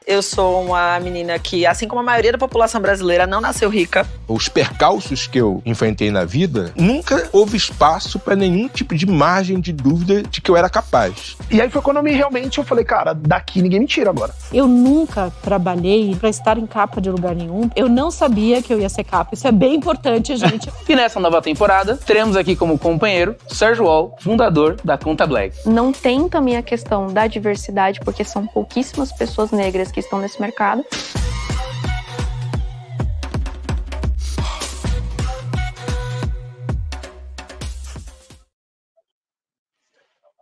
Eu sou uma menina que, assim como a maioria da população brasileira, não nasceu rica. Os percalços que eu enfrentei na vida, nunca houve espaço para nenhum tipo de margem de dúvida de que eu era capaz. E aí foi quando eu falei, cara, daqui ninguém me tira agora. Eu nunca trabalhei para estar em capa de lugar nenhum. Eu não sabia que eu ia ser capa. Isso é bem importante, gente. E nessa nova temporada, teremos aqui como companheiro Sérgio Wall, fundador da Conta Black. Não tem também a questão da diversidade, porque são pouquíssimas pessoas negras que estão nesse mercado.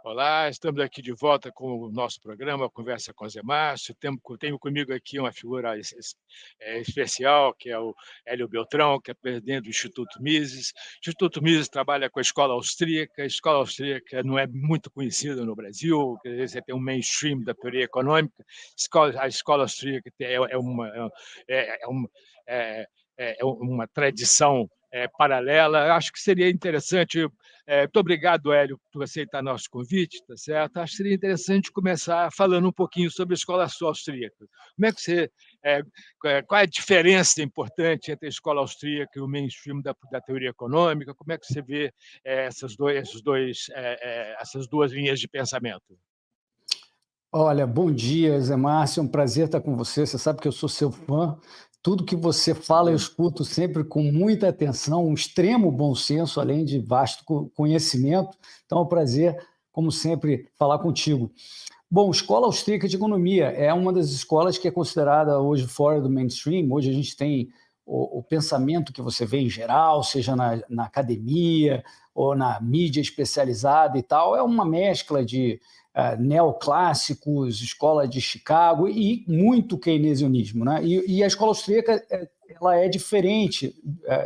Olá, estamos aqui de volta com o nosso programa Conversa com Zé Márcio. Tenho comigo aqui uma figura especial, que é o Hélio Beltrão, que é presidente do Instituto Mises. O Instituto Mises trabalha com a escola austríaca. A escola austríaca não é muito conhecida no Brasil, quer dizer, você tem um mainstream da teoria econômica. A escola austríaca é uma tradição paralela. Acho que seria interessante. Muito obrigado, Hélio, por aceitar nosso convite, tá certo? Acho que seria interessante começar falando um pouquinho sobre a escola austríaca. Como é que você, qual é a diferença importante entre a escola austríaca e o mainstream da teoria econômica? Como é que você vê essas duas linhas de pensamento? Olha, bom dia, Zé Márcio, é um prazer estar com você. Você sabe que eu sou seu fã. Tudo que você fala eu escuto sempre com muita atenção, um extremo bom senso, além de vasto conhecimento. Então é um prazer, como sempre, falar contigo. Bom, Escola Austríaca de Economia é uma das escolas que é considerada hoje fora do mainstream. Hoje a gente tem o pensamento que você vê em geral, seja na academia ou na mídia especializada e tal, é uma mescla de neoclássicos, escola de Chicago e muito keynesianismo, né? E a escola austríaca ela é diferente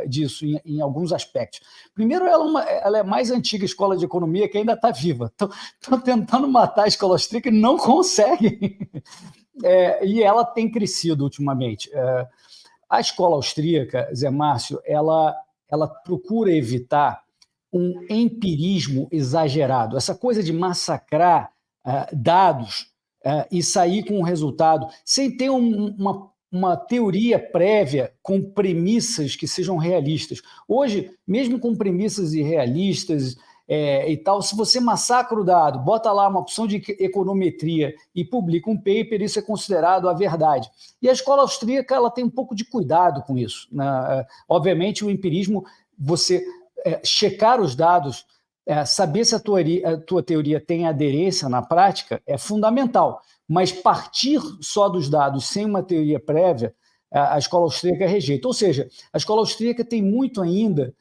disso em alguns aspectos. Primeiro, ela é a mais antiga escola de economia que ainda está viva. Estão tentando matar a escola austríaca e não conseguem. E ela tem crescido ultimamente. A escola austríaca, Zé Márcio, ela procura evitar um empirismo exagerado, essa coisa de massacrar dados e sair com um resultado sem ter uma teoria prévia com premissas que sejam realistas. Hoje, mesmo com premissas irrealistas e tal, se você massacra o dado, bota lá uma opção de econometria e publica um paper, isso é considerado a verdade. E a escola austríaca ela tem um pouco de cuidado com isso, né? Obviamente, o empirismo, você checar os dados, saber se a tua teoria tem aderência na prática é fundamental, mas partir só dos dados sem uma teoria prévia, a escola austríaca rejeita. Ou seja, a escola austríaca tem muito ainda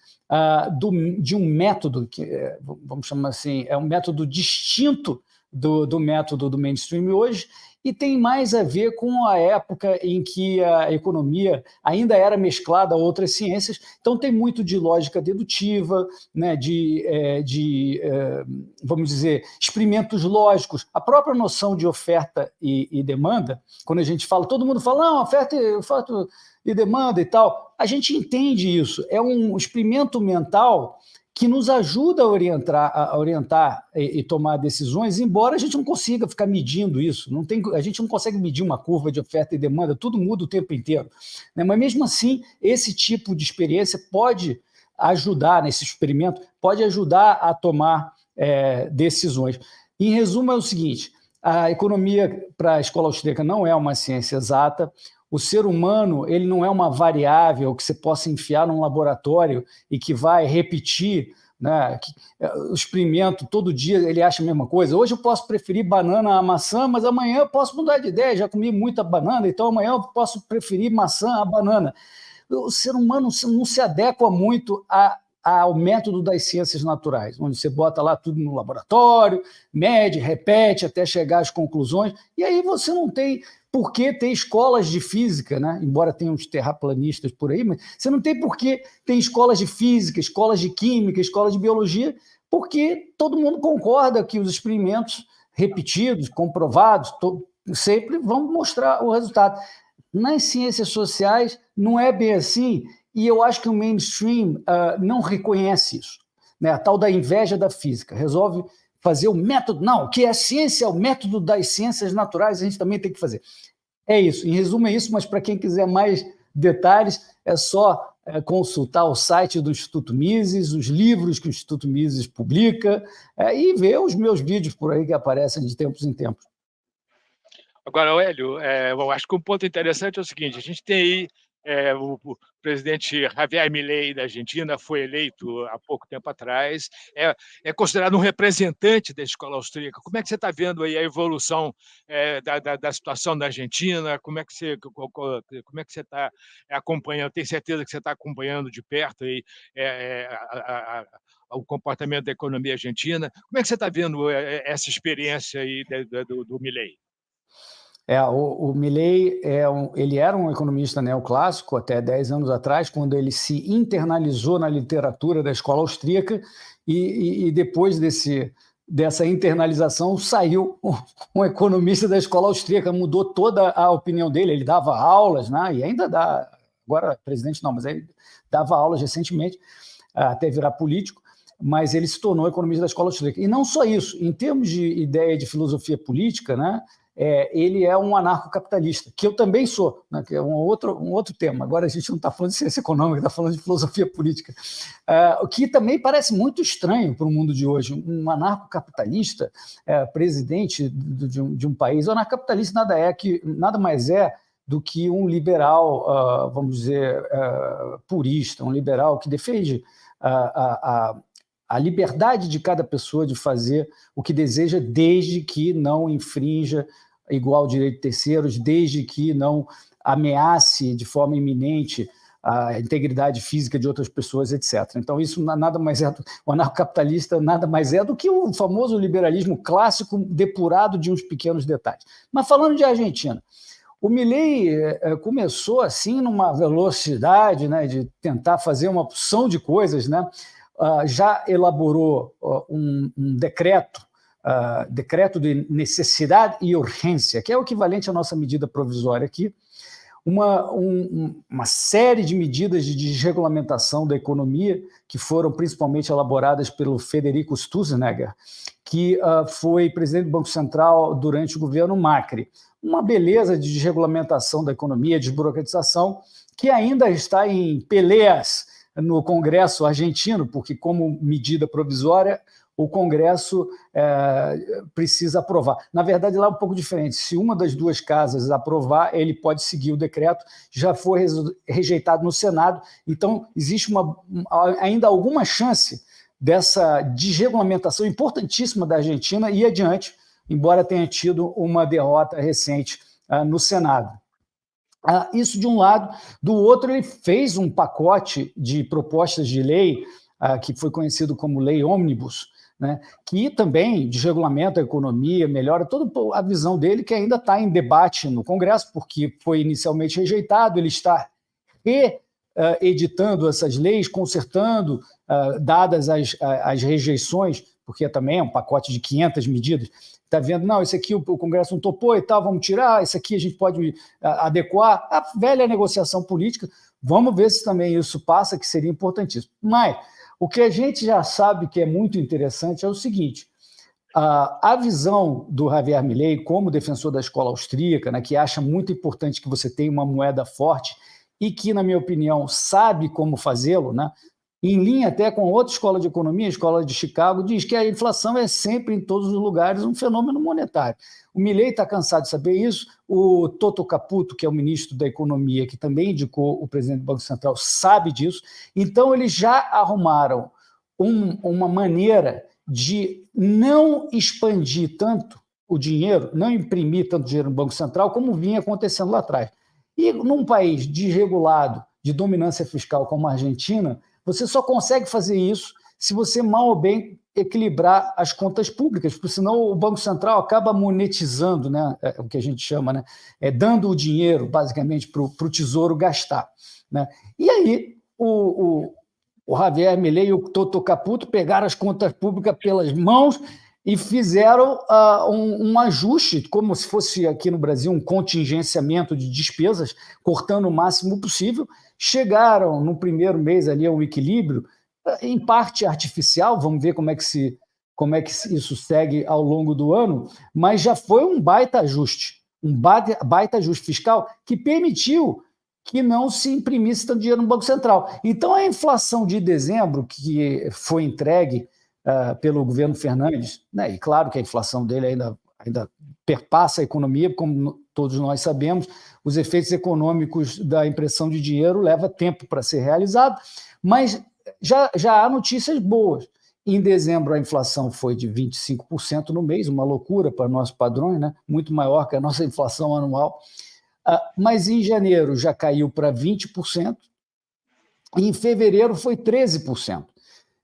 de um método, que vamos chamar assim, é um método distinto do método do mainstream hoje, e tem mais a ver com a época em que a economia ainda era mesclada a outras ciências, então tem muito de lógica dedutiva, né, vamos dizer, experimentos lógicos. A própria noção de oferta e demanda, quando a gente fala, todo mundo fala, não, oferta e demanda e tal, a gente entende isso, é um experimento mental que nos ajuda a orientar e tomar decisões, embora a gente não consiga ficar medindo isso. A gente não consegue medir uma curva de oferta e demanda, tudo muda o tempo inteiro, né? Mas mesmo assim, esse tipo de experiência pode ajudar, nesse experimento, pode ajudar a tomar decisões. Em resumo, é o seguinte, a economia para a escola austríaca não é uma ciência exata. O ser humano ele não é uma variável que você possa enfiar num laboratório e que vai repetir, né? O experimento, todo dia ele acha a mesma coisa. Hoje eu posso preferir banana a maçã, mas amanhã eu posso mudar de ideia, já comi muita banana, então amanhã eu posso preferir maçã a banana. O ser humano não se adequa muito ao método das ciências naturais, onde você bota lá tudo no laboratório, mede, repete até chegar às conclusões, e aí você não tem por que ter escolas de física, né? Embora tenha uns terraplanistas por aí, mas você não tem por que ter escolas de física, escolas de química, escolas de biologia, porque todo mundo concorda que os experimentos repetidos, comprovados, sempre vão mostrar o resultado. Nas ciências sociais não é bem assim, e eu acho que o mainstream não reconhece isso, né? A tal da inveja da física, resolve fazer o método, não, o que é ciência é o método das ciências naturais, a gente também tem que fazer. É isso, em resumo é isso, mas para quem quiser mais detalhes, é só consultar o site do Instituto Mises, os livros que o Instituto Mises publica, e ver os meus vídeos por aí que aparecem de tempos em tempos. Agora, Hélio, eu acho que um ponto interessante é o seguinte: a gente tem aí o presidente Javier Milei da Argentina foi eleito há pouco tempo atrás, é considerado um representante da escola austríaca. Como é que você está vendo aí a evolução da situação da Argentina? Como é que você está acompanhando? Tenho certeza que você está acompanhando de perto aí o comportamento da economia argentina. Como é que você está vendo essa experiência aí do Milei? O Milei ele era um economista neoclássico até 10 anos atrás, quando ele se internalizou na literatura da escola austríaca, e depois dessa internalização saiu um economista da escola austríaca, mudou toda a opinião dele. Ele dava aulas, né, e ainda dá, agora presidente não, mas ele dava aulas recentemente, até virar político, mas ele se tornou economista da escola austríaca. E não só isso, em termos de ideia de filosofia política, né, ele é um anarcocapitalista, que eu também sou, né, que é um outro tema. Agora a gente não está falando de ciência econômica, está falando de filosofia política, o que também parece muito estranho para o mundo de hoje. Um anarcocapitalista presidente de um país. O anarcocapitalista nada mais é do que um liberal, vamos dizer, purista, um liberal que defende a liberdade de cada pessoa de fazer o que deseja, desde que não infrinja igual direito de terceiros, desde que não ameace de forma iminente a integridade física de outras pessoas, etc. Então, isso nada mais é, o anarcocapitalista nada mais é do que o famoso liberalismo clássico depurado de uns pequenos detalhes. Mas falando de Argentina, o Milei começou assim numa velocidade, né, de tentar fazer uma opção de coisas, né? Já elaborou um decreto de necessidade e urgência, que é o equivalente à nossa medida provisória aqui, uma série de medidas de desregulamentação da economia que foram principalmente elaboradas pelo Federico Sturzenegger, que foi presidente do Banco Central durante o governo Macri. Uma beleza de desregulamentação da economia, desburocratização, que ainda está em peleias no Congresso argentino, porque como medida provisória o Congresso precisa aprovar. Na verdade, lá é um pouco diferente. Se uma das duas casas aprovar, ele pode seguir o decreto. Já foi rejeitado no Senado, então existe ainda alguma chance dessa desregulamentação importantíssima da Argentina ir adiante, embora tenha tido uma derrota recente no Senado. Isso de um lado. Do outro, ele fez um pacote de propostas de lei que foi conhecido como Lei Ômnibus, né, que também desregulamenta a economia, melhora toda a visão dele, que ainda está em debate no Congresso, porque foi inicialmente rejeitado. Ele está reeditando essas leis, consertando, dadas as rejeições, porque também é um pacote de 500 medidas. Está vendo, não, esse aqui o Congresso não topou e tal, vamos tirar, esse aqui a gente pode adequar. A velha negociação política, vamos ver se também isso passa, que seria importantíssimo. Mas o que a gente já sabe que é muito interessante é o seguinte: a visão do Javier Milei como defensor da escola austríaca, né, que acha muito importante que você tenha uma moeda forte e que, na minha opinião, sabe como fazê-lo, né, em linha até com outra escola de economia, a escola de Chicago, diz que a inflação é sempre, em todos os lugares, um fenômeno monetário. O Milei está cansado de saber isso. O Toto Caputo, que é o ministro da Economia, que também indicou o presidente do Banco Central, sabe disso. Então, eles já arrumaram uma maneira de não expandir tanto o dinheiro, não imprimir tanto dinheiro no Banco Central, como vinha acontecendo lá atrás. E num país desregulado, de dominância fiscal como a Argentina, você só consegue fazer isso se você, mal ou bem, equilibrar as contas públicas, porque senão o Banco Central acaba monetizando, né, o que a gente chama, né, dando o dinheiro, basicamente, para o Tesouro gastar, né? E aí o Javier Milei e o Toto Caputo pegaram as contas públicas pelas mãos e fizeram um ajuste, como se fosse aqui no Brasil um contingenciamento de despesas, cortando o máximo possível. Chegaram no primeiro mês ali a um equilíbrio, em parte artificial, vamos ver como é que isso segue ao longo do ano, mas já foi um baita ajuste, um baita ajuste fiscal que permitiu que não se imprimisse tanto dinheiro no Banco Central. Então, a inflação de dezembro, que foi entregue pelo governo Fernandes, né, e claro que a inflação dele ainda perpassa a economia, como todos nós sabemos, os efeitos econômicos da impressão de dinheiro levam tempo para ser realizado, mas já há notícias boas. Em dezembro, a inflação foi de 25% no mês, uma loucura para nossos padrões, né? Muito maior que a nossa inflação anual. Mas em janeiro já caiu para 20%, e em fevereiro foi 13%.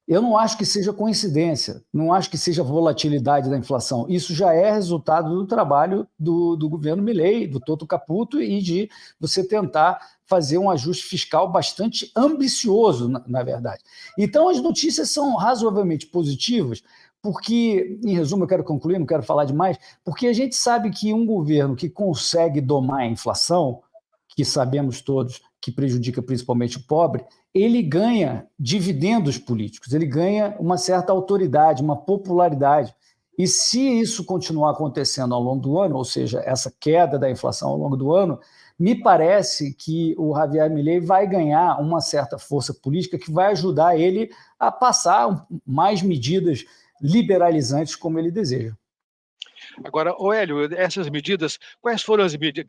Eu não acho que seja coincidência, não acho que seja volatilidade da inflação. Isso já é resultado do trabalho do governo Milei, do Toto Caputo, e de você tentar fazer um ajuste fiscal bastante ambicioso, na verdade. Então, as notícias são razoavelmente positivas, porque, em resumo, eu quero concluir, não quero falar demais, porque a gente sabe que um governo que consegue domar a inflação, que sabemos todos que prejudica principalmente o pobre, ele ganha dividendos políticos, ele ganha uma certa autoridade, uma popularidade. E se isso continuar acontecendo ao longo do ano, ou seja, essa queda da inflação ao longo do ano, me parece que o Javier Milei vai ganhar uma certa força política que vai ajudar ele a passar mais medidas liberalizantes como ele deseja. Agora, Hélio, essas medidas, quais foram as medidas?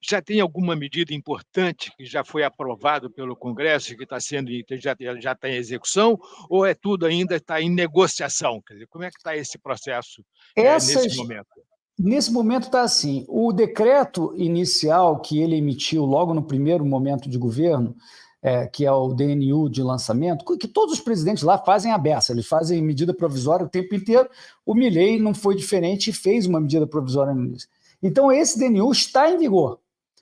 Já tem alguma medida importante que já foi aprovado pelo Congresso, que já está em execução, ou é tudo ainda está em negociação? Quer dizer, como é que está esse processo nesse momento? Nesse momento está assim, o decreto inicial que ele emitiu logo no primeiro momento de governo, que é o DNU de lançamento, que todos os presidentes lá fazem a beça, eles fazem medida provisória o tempo inteiro. O Milei não foi diferente e fez uma medida provisória no início. Então, esse DNU está em vigor,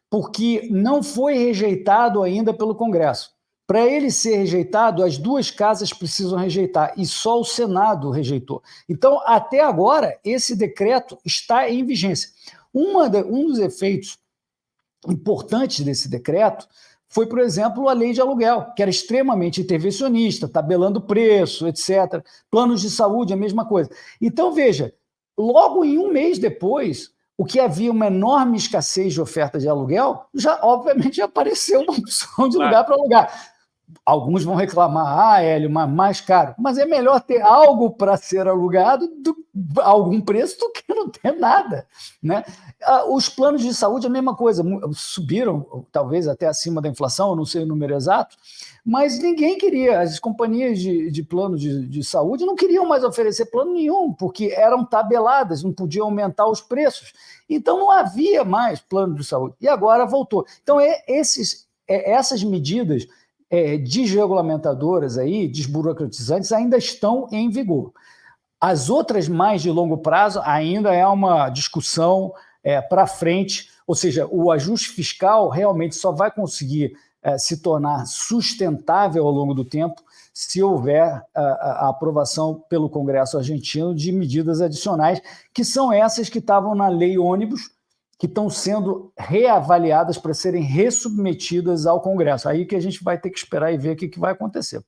porque não foi rejeitado ainda pelo Congresso. Para ele ser rejeitado, as duas casas precisam rejeitar, e só o Senado rejeitou. Então, até agora, esse decreto está em vigência. Um dos efeitos importantes desse decreto foi, por exemplo, a lei de aluguel, que era extremamente intervencionista, tabelando preço, etc. Planos de saúde, a mesma coisa. Então, veja, logo em um mês depois, o que havia uma enorme escassez de oferta de aluguel, obviamente, já apareceu uma opção de lugar para alugar. Alguns vão reclamar, Hélio, mas mais caro. Mas é melhor ter algo para ser alugado, a algum preço, do que não ter nada, né? Os planos de saúde, a mesma coisa, subiram, talvez até acima da inflação, eu não sei o número exato, mas ninguém queria, as companhias de plano de saúde não queriam mais oferecer plano nenhum, porque eram tabeladas, não podiam aumentar os preços. Então não havia mais plano de saúde. E agora voltou. Então essas medidas desregulamentadoras aí, desburocratizantes, ainda estão em vigor. As outras mais de longo prazo ainda é uma discussão para frente, ou seja, o ajuste fiscal realmente só vai conseguir se tornar sustentável ao longo do tempo se houver a aprovação pelo Congresso argentino de medidas adicionais, que são essas que estavam na lei ônibus, que estão sendo reavaliadas para serem ressubmetidas ao Congresso. Aí que a gente vai ter que esperar e ver o que vai acontecer.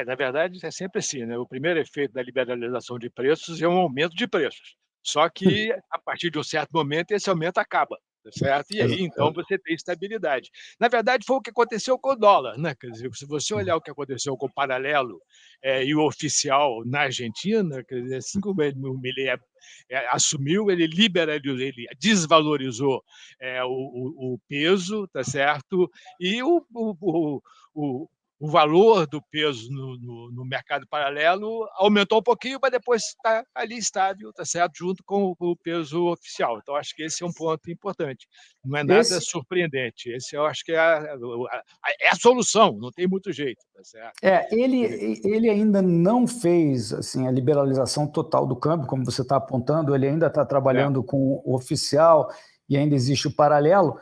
Na verdade, é sempre assim, né? O primeiro efeito da liberalização de preços é um aumento de preços. Só que, a partir de um certo momento, esse aumento acaba, certo? E aí, então, você tem estabilidade. Na verdade, foi o que aconteceu com o dólar, né? Quer dizer, se você olhar o que aconteceu com o paralelo e o oficial na Argentina, quer dizer, assim que o Milei assumiu, ele liberalizou, ele desvalorizou o peso, tá certo? E o valor do peso no mercado paralelo aumentou um pouquinho, mas depois está ali estável, tá certo? Junto com o peso oficial. Então, acho que esse é um ponto importante. Não é nada surpreendente. Esse eu acho que é a solução, não tem muito jeito, tá certo? Ele ainda não fez assim, a liberalização total do câmbio, como você está apontando, ele ainda está trabalhando com o oficial e ainda existe o paralelo,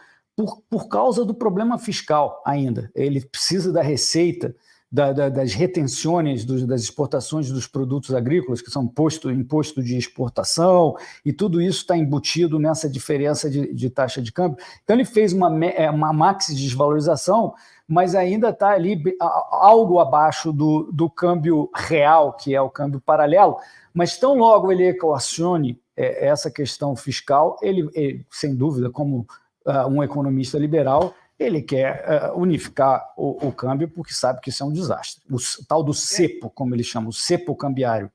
por causa do problema fiscal ainda. Ele precisa da receita, das retenções das exportações dos produtos agrícolas, que são imposto de exportação, e tudo isso está embutido nessa diferença de taxa de câmbio. Então ele fez uma maxi desvalorização, mas ainda está ali algo abaixo do câmbio real, que é o câmbio paralelo, mas tão logo ele equacione essa questão fiscal, ele, sem dúvida, como um economista liberal, ele quer unificar o câmbio porque sabe que isso é um desastre. O tal do cepo, como ele chama, o cepo cambiário.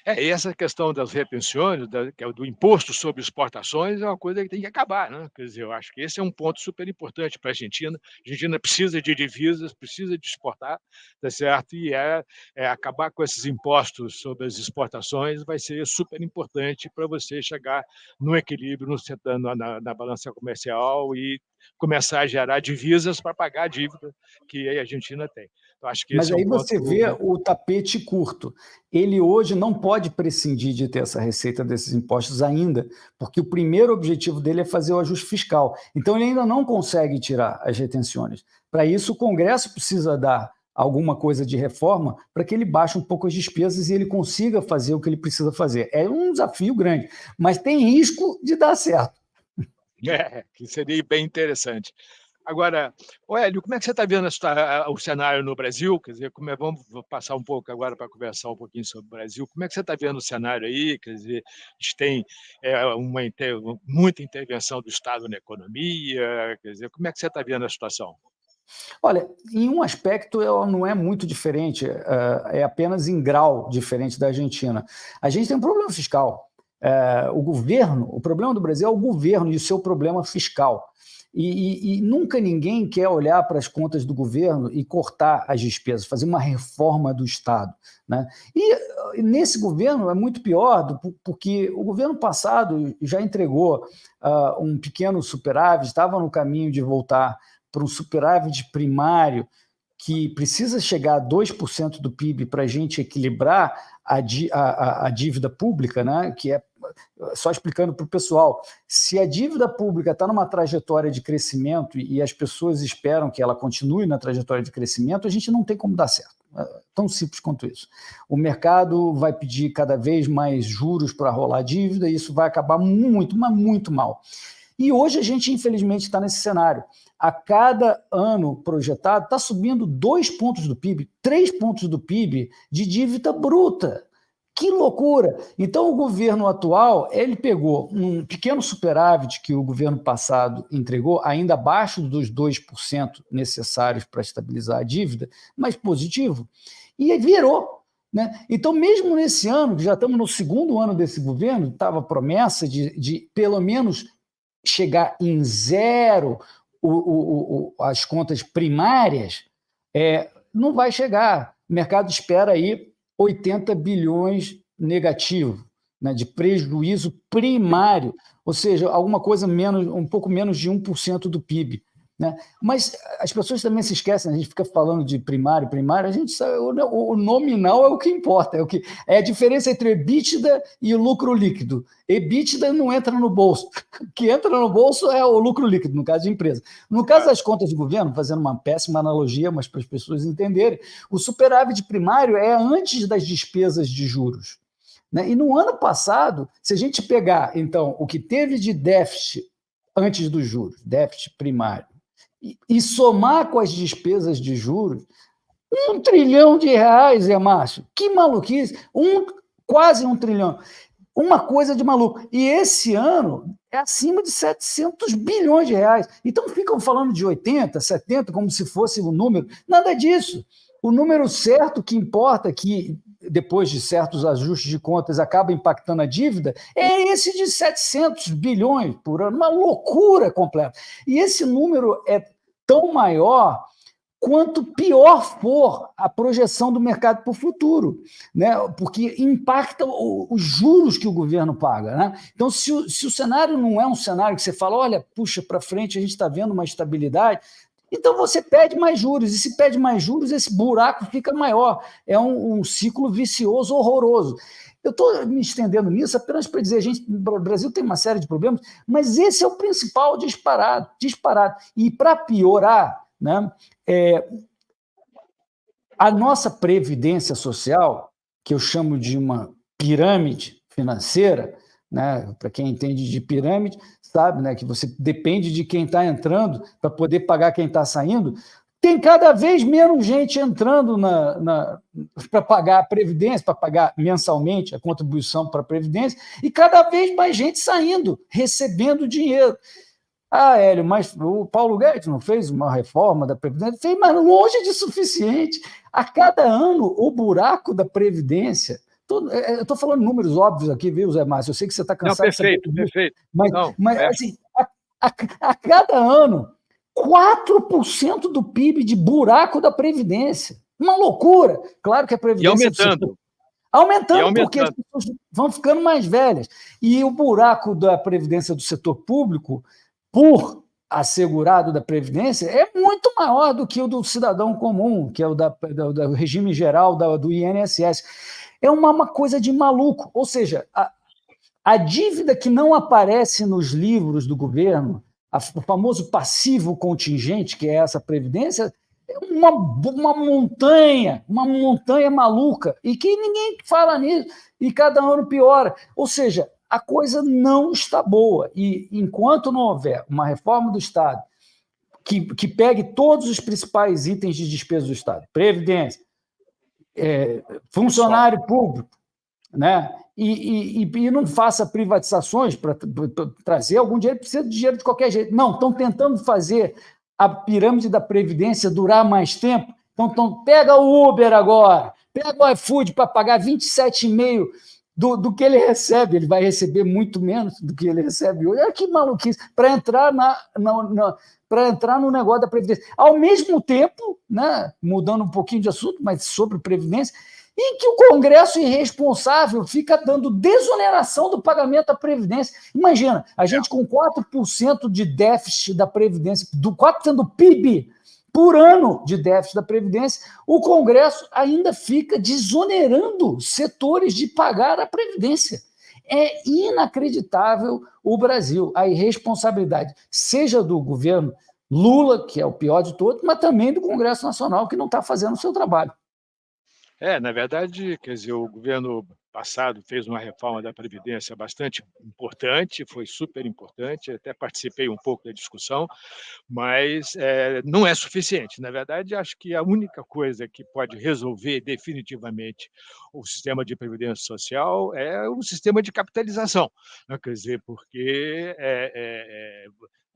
E essa questão das retenções, que é do imposto sobre exportações, é uma coisa que tem que acabar, né? Quer dizer, eu acho que esse é um ponto super importante para a Argentina. A Argentina precisa de divisas, precisa de exportar, tá certo? E acabar com esses impostos sobre as exportações vai ser super importante para você chegar no equilíbrio na balança comercial e começar a gerar divisas para pagar a dívida que a Argentina tem. Então, acho que Mas esse aí é um você ponto... vê o tapete curto. Ele hoje não pode prescindir de ter essa receita desses impostos ainda, porque o primeiro objetivo dele é fazer o ajuste fiscal. Então, ele ainda não consegue tirar as retenções. Para isso, o Congresso precisa dar alguma coisa de reforma para que ele baixe um pouco as despesas e ele consiga fazer o que ele precisa fazer. É um desafio grande, mas tem risco de dar certo. Que seria bem interessante. Agora, Hélio, como é que você está vendo o cenário no Brasil? Quer dizer, vamos passar um pouco agora para conversar um pouquinho sobre o Brasil. Como é que você está vendo o cenário aí? Quer dizer, a gente tem muita intervenção do Estado na economia. Quer dizer, como é que você está vendo a situação? Olha, em um aspecto ela não é muito diferente, é apenas em grau diferente da Argentina. A gente tem um problema fiscal. O problema do Brasil é o governo e o seu problema fiscal. E nunca ninguém quer olhar para as contas do governo e cortar as despesas, fazer uma reforma do Estado, né? E nesse governo é muito pior, porque o governo passado já entregou um pequeno superávit, estava no caminho de voltar para um superávit primário que precisa chegar a 2% do PIB para a gente equilibrar a dívida pública, né? Que é, só explicando para o pessoal, se a dívida pública está numa trajetória de crescimento e as pessoas esperam que ela continue na trajetória de crescimento, a gente não tem como dar certo. É tão simples quanto isso. O mercado vai pedir cada vez mais juros para rolar a dívida e isso vai acabar muito, mas muito mal. E hoje a gente, infelizmente, está nesse cenário. A cada ano projetado, está subindo 2 pontos do PIB, 3 pontos do PIB de dívida bruta. Que loucura! Então, o governo atual, ele pegou um pequeno superávit que o governo passado entregou, ainda abaixo dos 2% necessários para estabilizar a dívida, mas positivo, e virou. Né? Então, mesmo nesse ano, que já estamos no segundo ano desse governo, estava a promessa de pelo menos chegar em zero as contas primárias, não vai chegar. O mercado espera aí 80 bilhões negativo, né, de prejuízo primário, ou seja, alguma coisa um pouco menos de 1% do PIB. Né? Mas as pessoas também se esquecem, a gente fica falando de primário, a gente sabe, o nominal é o que importa, é a diferença entre EBITDA e o lucro líquido. EBITDA não entra no bolso, o que entra no bolso é o lucro líquido, no caso de empresa. No caso das contas de governo, fazendo uma péssima analogia, mas para as pessoas entenderem, o superávit primário é antes das despesas de juros. Né? E no ano passado, se a gente pegar, então, o que teve de déficit antes dos juros, déficit primário, e somar com as despesas de juros, R$1 trilhão, Márcio. Que maluquice! Quase 1 trilhão. Uma coisa de maluco. E esse ano é acima de 700 bilhões de reais. Então ficam falando de 80, 70, como se fosse o número. Nada disso. O número certo que importa, que depois de certos ajustes de contas acaba impactando a dívida, é esse de 700 bilhões por ano. Uma loucura completa. E esse número é tão maior quanto pior for a projeção do mercado para o futuro, né? Porque impacta os juros que o governo paga. Né? Então, se o cenário não é um cenário que você fala, olha, puxa para frente, a gente está vendo uma estabilidade, então você pede mais juros, e se pede mais juros, esse buraco fica maior. É um ciclo vicioso horroroso. Eu estou me estendendo nisso apenas para dizer, o Brasil tem uma série de problemas, mas esse é o principal disparado. E para piorar, né, a nossa previdência social, que eu chamo de uma pirâmide financeira, né, para quem entende de pirâmide, sabe, né, que você depende de quem está entrando para poder pagar quem está saindo, tem cada vez menos gente entrando para pagar a Previdência, para pagar mensalmente a contribuição para a Previdência, e cada vez mais gente saindo, recebendo dinheiro. Ah, Hélio, mas o Paulo Guedes não fez uma reforma da Previdência? Fez, mas longe de suficiente. A cada ano, o buraco da Previdência... Eu estou falando números óbvios aqui, viu, Zé Márcio? Eu sei que você está cansado. Não, perfeito. Mas assim, a cada ano, 4% do PIB de buraco da Previdência. Uma loucura. Claro que a Previdência... Aumentando, porque as pessoas vão ficando mais velhas. E o buraco da Previdência do setor público, por assegurado da Previdência, é muito maior do que o do cidadão comum, que é o do regime geral do INSS. É uma coisa de maluco. Ou seja, a dívida que não aparece nos livros do governo, o famoso passivo contingente, que é essa Previdência, é uma montanha maluca, e que ninguém fala nisso, e cada ano piora. Ou seja, a coisa não está boa. E enquanto não houver uma reforma do Estado que pegue todos os principais itens de despesa do Estado, Previdência, funcionário público, né? E não faça privatizações para trazer algum dinheiro, precisa de dinheiro de qualquer jeito. Não, estão tentando fazer a pirâmide da Previdência durar mais tempo. Então pega o Uber agora, pega o iFood para pagar 27,5% do que ele recebe. Ele vai receber muito menos do que ele recebe hoje. Olha que maluquice, para entrar no negócio da Previdência. Ao mesmo tempo, né, mudando um pouquinho de assunto, mas sobre Previdência, em que o Congresso irresponsável fica dando desoneração do pagamento da Previdência. Imagina, a gente com 4% de déficit da Previdência, do 4% do PIB por ano de déficit da Previdência, o Congresso ainda fica desonerando setores de pagar a Previdência. É inacreditável o Brasil, a irresponsabilidade, seja do governo Lula, que é o pior de todos, mas também do Congresso Nacional, que não está fazendo o seu trabalho. Na verdade, quer dizer, o governo passado fez uma reforma da Previdência bastante importante, foi super importante, até participei um pouco da discussão, mas não é suficiente. Na verdade, acho que a única coisa que pode resolver definitivamente o sistema de previdência social é o sistema de capitalização, né? Quer dizer, porque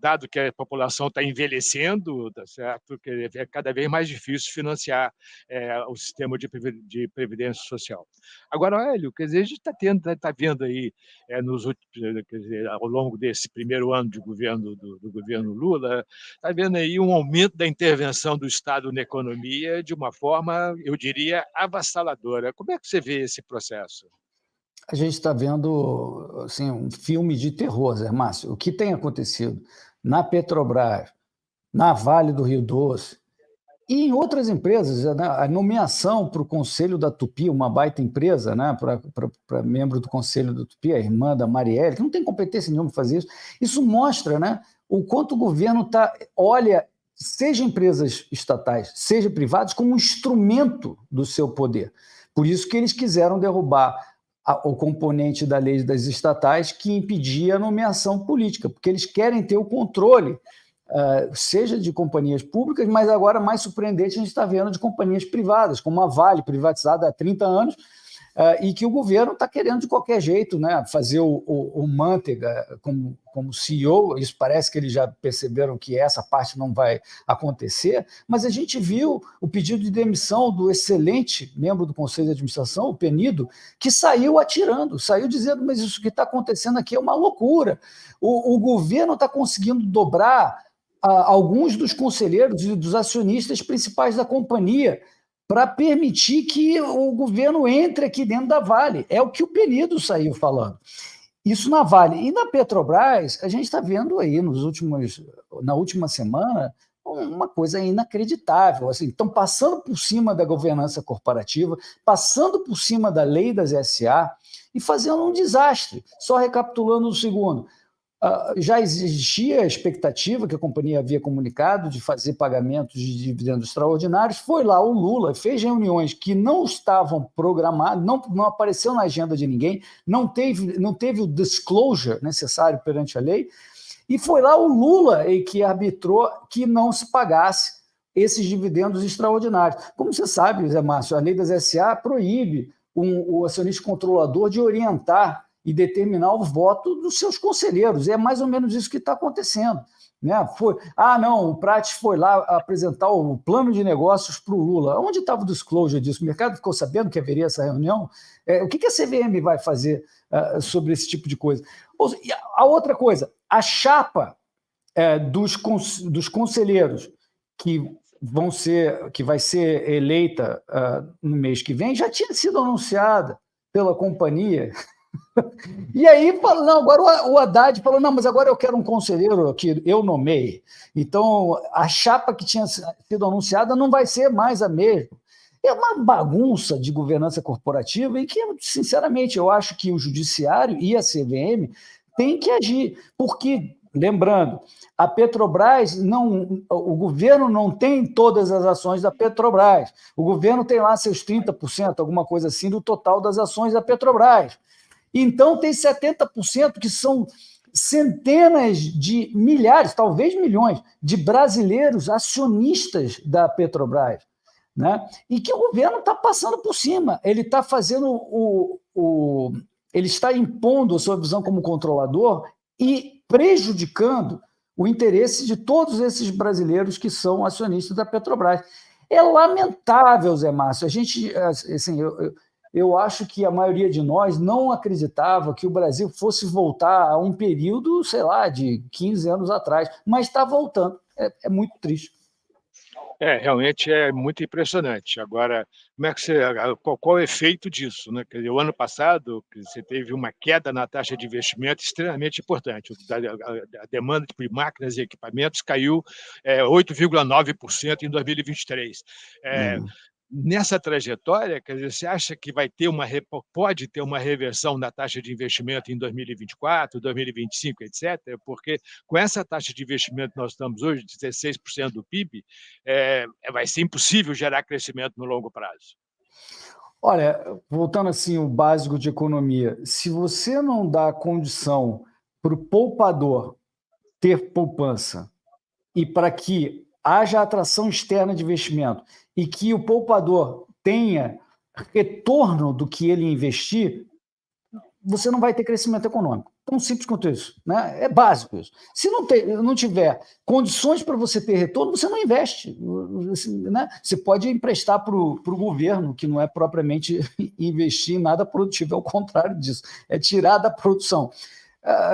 dado que a população está envelhecendo, tá certo? Que é cada vez mais difícil financiar o sistema de previdência social. Agora, Hélio, quer dizer, a gente está vendo aí, quer dizer, ao longo desse primeiro ano de governo do governo Lula, está vendo aí um aumento da intervenção do Estado na economia de uma forma, eu diria, avassaladora. Como é que você vê esse processo? A gente está vendo assim, um filme de terror, Zé Márcio. O que tem acontecido na Petrobras, na Vale do Rio Doce e em outras empresas, né? A nomeação para o Conselho da Tupi, uma baita empresa, né? Para membro do Conselho da Tupi, a irmã da Marielle, que não tem competência nenhuma para fazer isso. Isso mostra, né, o quanto o governo olha, seja empresas estatais, seja privadas, como um instrumento do seu poder. Por isso que eles quiseram derrubar o componente da lei das estatais que impedia a nomeação política, porque eles querem ter o controle, seja de companhias públicas, mas agora, mais surpreendente, a gente está vendo de companhias privadas, como a Vale, privatizada há 30 anos, e que o governo está querendo, de qualquer jeito, né, fazer o Manteiga como CEO. Isso parece que eles já perceberam que essa parte não vai acontecer, mas a gente viu o pedido de demissão do excelente membro do Conselho de Administração, o Penido, que saiu atirando, saiu dizendo, mas isso que está acontecendo aqui é uma loucura. O governo está conseguindo dobrar alguns dos conselheiros e dos acionistas principais da companhia para permitir que o governo entre aqui dentro da Vale. É o que o Penido saiu falando. Isso na Vale. E na Petrobras, a gente está vendo aí na última semana uma coisa inacreditável. Assim, estão passando por cima da governança corporativa, passando por cima da lei das SA e fazendo um desastre. Só recapitulando o segundo. Já existia a expectativa que a companhia havia comunicado de fazer pagamentos de dividendos extraordinários. Foi lá o Lula, fez reuniões que não estavam programadas, não apareceu na agenda de ninguém, não teve o disclosure necessário perante a lei, e foi lá o Lula que arbitrou que não se pagasse esses dividendos extraordinários. Como você sabe, Zé Márcio, a lei das SA proíbe o acionista controlador de orientar e determinar o voto dos seus conselheiros. E é mais ou menos isso que está acontecendo. Né? Não, o Prates foi lá apresentar o plano de negócios para o Lula. Onde estava o disclosure disso? O mercado ficou sabendo que haveria essa reunião? O que a CVM vai fazer sobre esse tipo de coisa? E a outra coisa, a chapa dos conselheiros que vai ser eleita no mês que vem já tinha sido anunciada pela companhia. E aí, agora o Haddad falou, não, mas agora eu quero um conselheiro que eu nomeei. Então, a chapa que tinha sido anunciada não vai ser mais a mesma. É uma bagunça de governança corporativa e que, sinceramente, eu acho que o Judiciário e a CVM têm que agir, porque, lembrando, a Petrobras, o governo não tem todas as ações da Petrobras. O governo tem lá seus 30%, alguma coisa assim, do total das ações da Petrobras. Então, tem 70% que são centenas de milhares, talvez milhões, de brasileiros acionistas da Petrobras, né? E que o governo está passando por cima. Ele está fazendo ele está impondo a sua visão como controlador e prejudicando o interesse de todos esses brasileiros que são acionistas da Petrobras. É lamentável, Zé Márcio. A gente, assim, eu acho que a maioria de nós não acreditava que o Brasil fosse voltar a um período, sei lá, de 15 anos atrás, mas está voltando. É muito triste. Realmente é muito impressionante. Agora, qual o efeito disso, né? Quer dizer, o ano passado você teve uma queda na taxa de investimento extremamente importante. A demanda de máquinas e equipamentos caiu 8,9% em 2023. Nessa trajetória, quer dizer, você acha que pode ter uma reversão da taxa de investimento em 2024, 2025, etc.? Porque com essa taxa de investimento que nós estamos hoje, 16% do PIB, vai ser impossível gerar crescimento no longo prazo. Olha, voltando assim ao básico de economia, se você não dá condição para o poupador ter poupança e para que haja atração externa de investimento e que o poupador tenha retorno do que ele investir, você não vai ter crescimento econômico. Tão simples quanto isso, né? É básico isso. Se não tiver condições para você ter retorno, você não investe, né? Você pode emprestar para o governo, que não é propriamente investir em nada produtivo, é o contrário disso, é tirar da produção.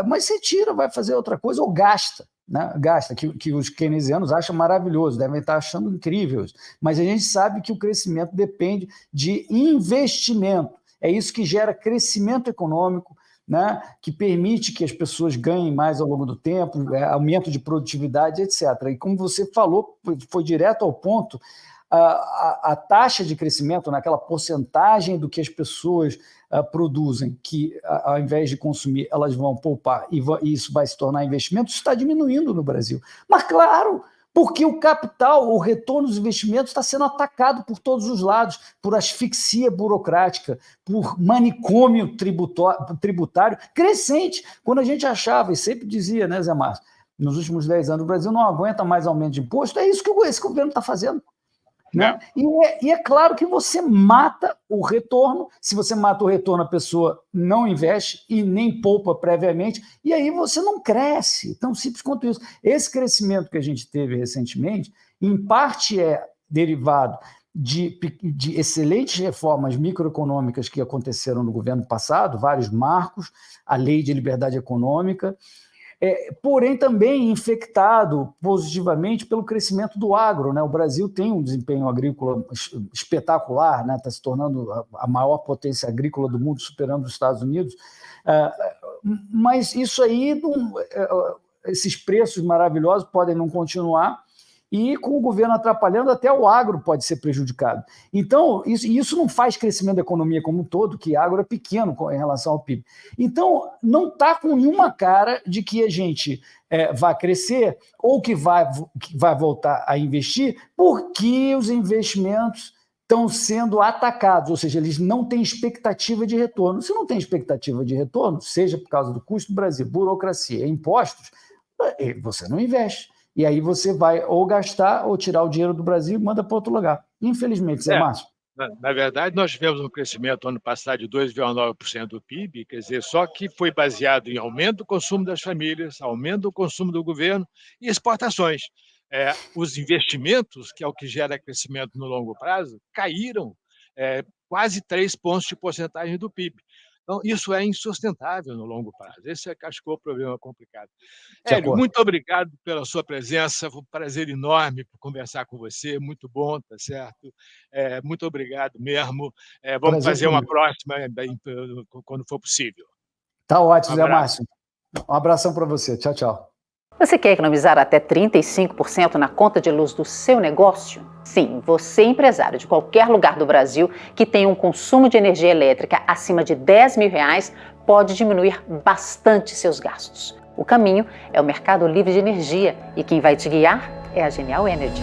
Mas você tira, vai fazer outra coisa ou gasta. Né? Gasta, que os keynesianos acham maravilhoso, devem estar achando incrível, mas a gente sabe que o crescimento depende de investimento, é isso que gera crescimento econômico, né? Que permite que as pessoas ganhem mais ao longo do tempo, aumento de produtividade, etc. E como você falou, foi direto ao ponto, a taxa de crescimento, naquela porcentagem do que as pessoas produzem, que ao invés de consumir, elas vão poupar e isso vai se tornar investimento, isso está diminuindo no Brasil. Mas claro, porque o capital, o retorno dos investimentos está sendo atacado por todos os lados, por asfixia burocrática, por manicômio tributário crescente. Quando a gente achava, e sempre dizia, né, Zé Márcio, nos últimos 10 anos o Brasil não aguenta mais aumento de imposto, é isso que esse governo está fazendo. Né? E é claro que você mata o retorno. Se você mata o retorno, a pessoa não investe e nem poupa previamente, e aí você não cresce. Tão simples quanto isso. Esse crescimento que a gente teve recentemente, em parte é derivado de excelentes reformas microeconômicas que aconteceram no governo passado, vários marcos, a lei de liberdade econômica, porém também infectado positivamente pelo crescimento do agro, né? O Brasil tem um desempenho agrícola espetacular, né? Está se tornando a maior potência agrícola do mundo, superando os Estados Unidos, mas isso aí, esses preços maravilhosos podem não continuar, e com o governo atrapalhando, até o agro pode ser prejudicado. Então, isso não faz crescimento da economia como um todo, que agro é pequeno em relação ao PIB. Então, não está com nenhuma cara de que a gente vai crescer ou que vai voltar a investir, porque os investimentos estão sendo atacados, ou seja, eles não têm expectativa de retorno. Se não tem expectativa de retorno, seja por causa do custo do Brasil, burocracia, impostos, você não investe. e aí você vai ou gastar ou tirar o dinheiro do Brasil e manda para outro lugar. Infelizmente, Zé Márcio. Na verdade, nós tivemos um crescimento ano passado de 2,9% do PIB, quer dizer, só que foi baseado em aumento do consumo das famílias, aumento do consumo do governo e exportações. Os investimentos, que é o que gera crescimento no longo prazo, caíram quase 3 pontos de porcentagem do PIB. Então, isso é insustentável no longo prazo. Esse é que acho que é o problema complicado. Hélio, muito obrigado pela sua presença. Foi um prazer enorme conversar com você. Muito bom, tá certo? Muito obrigado mesmo. Vamos fazer uma próxima quando for possível. Tá ótimo, Zé Márcio. Um abração para você. Tchau, tchau. Você quer economizar até 35% na conta de luz do seu negócio? Sim, você empresário de qualquer lugar do Brasil que tenha um consumo de energia elétrica acima de R$10.000 pode diminuir bastante seus gastos. O caminho é o Mercado Livre de Energia e quem vai te guiar é a Genial Energy.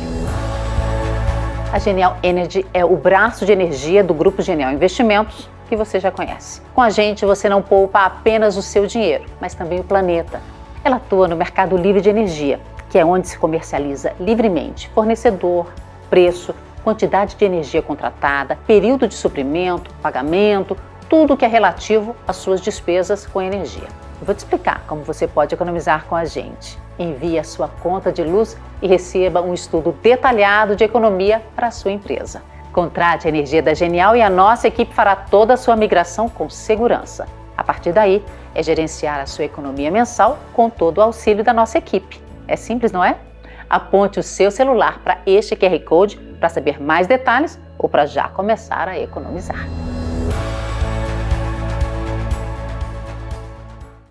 A Genial Energy é o braço de energia do Grupo Genial Investimentos, que você já conhece. Com a gente, você não poupa apenas o seu dinheiro, mas também o planeta. Ela atua no Mercado Livre de Energia, que é onde se comercializa livremente fornecedor, preço, quantidade de energia contratada, período de suprimento, pagamento, tudo que é relativo às suas despesas com energia. Eu vou te explicar como você pode economizar com a gente. Envie a sua conta de luz e receba um estudo detalhado de economia para a sua empresa. Contrate a energia da Genial e a nossa equipe fará toda a sua migração com segurança. A partir daí, é gerenciar a sua economia mensal com todo o auxílio da nossa equipe. É simples, não é? Aponte o seu celular para este QR Code para saber mais detalhes ou para já começar a economizar.